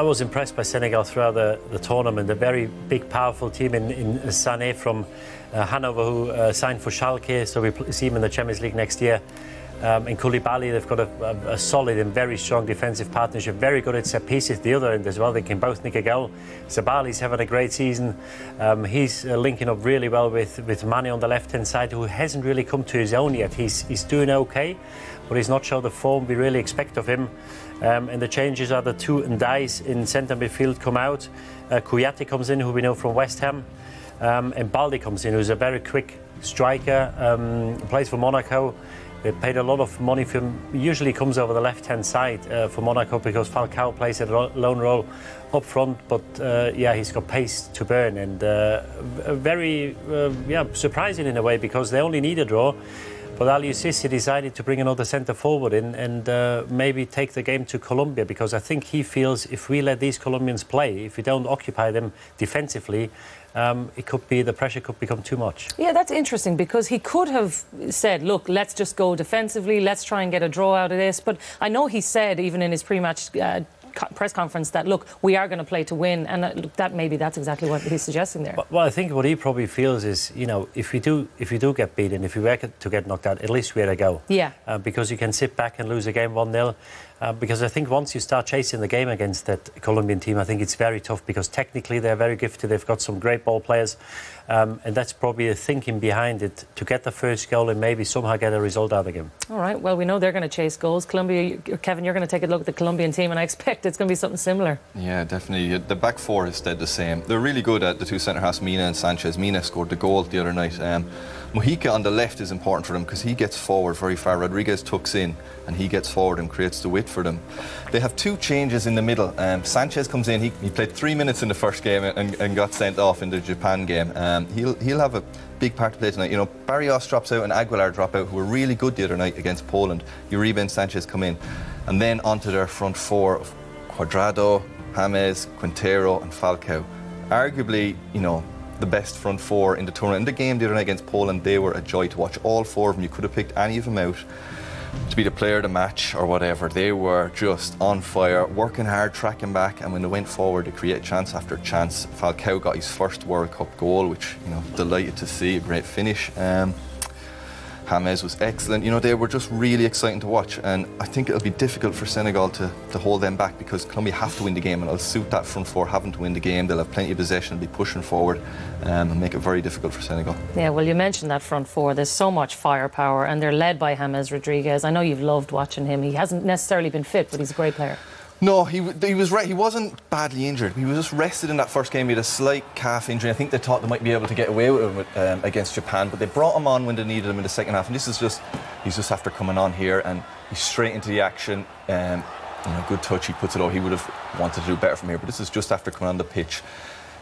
I was impressed by Senegal throughout the tournament. A very big, powerful team in Sané from Hanover, who signed for Schalke, so we see him in the Champions League next year. In Koulibaly, they've got a solid and very strong defensive partnership. Very good at set pieces, the other end as well. They can both nick a goal. Sabali's having a great season. He's linking up really well with Mane on the left-hand side, who hasn't really come to his own yet. He's doing okay, but he's not shown the form we really expect of him. And the changes are the two Ndais in centre midfield come out. Kouyaté comes in, who we know from West Ham. And Balde comes in, who's a very quick striker, plays for Monaco. They paid a lot of money for him. He usually comes over the left-hand side for Monaco because Falcao plays a lone role up front. But yeah, he's got pace to burn, and very surprising in a way, because they only need a draw. But Aliou Cissé decided to bring another centre forward in and maybe take the game to Colombia, because I think he feels if we let these Colombians play, if we don't occupy them defensively, the pressure could become too much. Yeah, that's interesting, because he could have said, look, let's just go defensively, let's try and get a draw out of this. But I know he said, even in his pre-match press conference, that look, we are going to play to win, and that's exactly what he's suggesting there. Well, I think what he probably feels is, you know, if we do get beaten, if we were to get knocked out, at least we had a go. Yeah. Because you can sit back and lose a game 1-0. Because I think once you start chasing the game against that Colombian team, I think it's very tough, because technically they're very gifted. They've got some great ball players. And that's probably the thinking behind it, to get the first goal and maybe somehow get a result out of the game. All right, well, we know they're going to chase goals. Colombia, Kevin, you're going to take a look at the Colombian team, and I expect it's going to be something similar. Yeah, definitely. The back four is stayed the same. They're really good at the two centre-halves, Mina and Sanchez. Mina scored the goal the other night. Mojica on the left is important for them, because he gets forward very far. Rodriguez tucks in and he gets forward and creates the width for them. They have two changes in the middle. Sanchez comes in, he played 3 minutes in the first game and got sent off in the Japan game. He'll have a big part to play tonight. You know, Barrios drops out and Aguilar drop out, who were really good the other night against Poland. Uribe and Sanchez come in. And then onto their front four of Cuadrado, James, Quintero and Falcao. Arguably, you know, the best front four in the tournament. In the game the other night against Poland, they were a joy to watch. All four of them, you could have picked any of them out to be the player of the match or whatever. They were just on fire, working hard, tracking back, and when they went forward, they create chance after chance. Falcao got his first World Cup goal, which, you know, delighted to see, a great finish. James was excellent. You know, they were just really exciting to watch, and I think it'll be difficult for Senegal to hold them back, because Colombia have to win the game, and it'll suit that front four having to win the game. They'll have plenty of possession, they'll be pushing forward, and make it very difficult for Senegal. Yeah, well, you mentioned that front four. There's so much firepower, and they're led by James Rodriguez. I know you've loved watching him. He hasn't necessarily been fit, but he's a great player. No, he was right. He wasn't badly injured. He was just rested in that first game. He had a slight calf injury. I think they thought they might be able to get away with him against Japan, but they brought him on when they needed him in the second half. And this is he's just after coming on here, and he's straight into the action. You know, good touch. He puts it over. He would have wanted to do better from here, but this is just after coming on the pitch.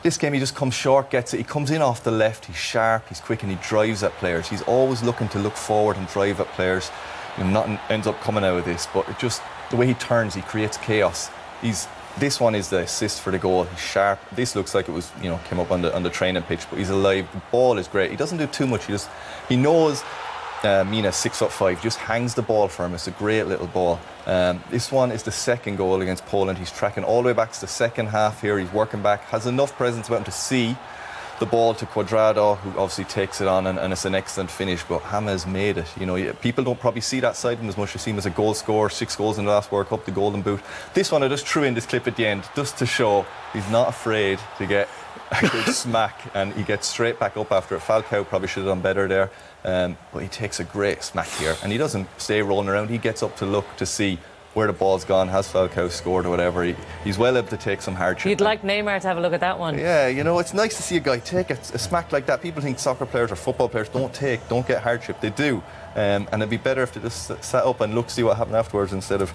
This game, he just comes short, gets it. He comes in off the left. He's sharp. He's quick, and he drives at players. He's always looking to look forward and drive at players. You know, nothing ends up coming out of this, but it just the way he turns, he creates chaos. This one is the assist for the goal. He's sharp. This looks like it was, you know, came up on the training pitch, but he's alive. The ball is great. He doesn't do too much. He knows Mina's 6'5", just hangs the ball for him. It's a great little ball. This one is the second goal against Poland. He's tracking all the way back to the second half here. He's working back, has enough presence about him to see the ball to Cuadrado, who obviously takes it on, and it's an excellent finish. But James made it. You know, people don't probably see that side of him as much. They see him as a goal scorer, 6 goals in the last World Cup, the Golden Boot. This one, I just threw in this clip at the end, just to show he's not afraid to get a good smack, and he gets straight back up after it. Falcao probably should have done better there, but he takes a great smack here, and he doesn't stay rolling around. He gets up to look to see where the ball's gone. Has Falcao scored or whatever? He's well able to take some hardship. You'd like Neymar to have a look at that one. Yeah, you know, it's nice to see a guy take a smack like that. People think soccer players or football players don't get hardship. They do, and it'd be better if they just sat up and look, see what happened afterwards, instead of,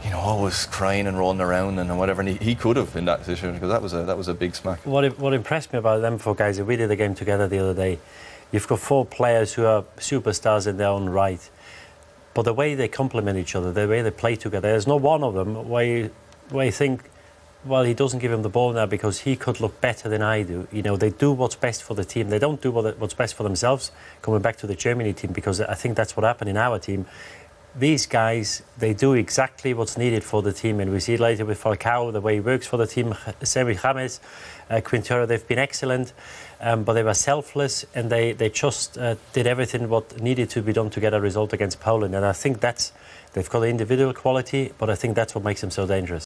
you know, always crying and rolling around and whatever. And he could have in that situation, because that was a big smack. What impressed me about them 4 guys, we did the game together the other day. You've got 4 players who are superstars in their own right. But the way they complement each other, the way they play together, there's not one of them where you think, well, he doesn't give him the ball now because he could look better than I do. You know, they do what's best for the team. They don't do what's best for themselves, coming back to the Germany team, because I think that's what happened in our team. these guys, they do exactly what's needed for the team, and we see it later with Falcao, the way he works for the team. Same with James, Quintero, they've been excellent, but they were selfless, and they just did everything what needed to be done to get a result against Poland. And I think they've got individual quality, but I think that's what makes them so dangerous.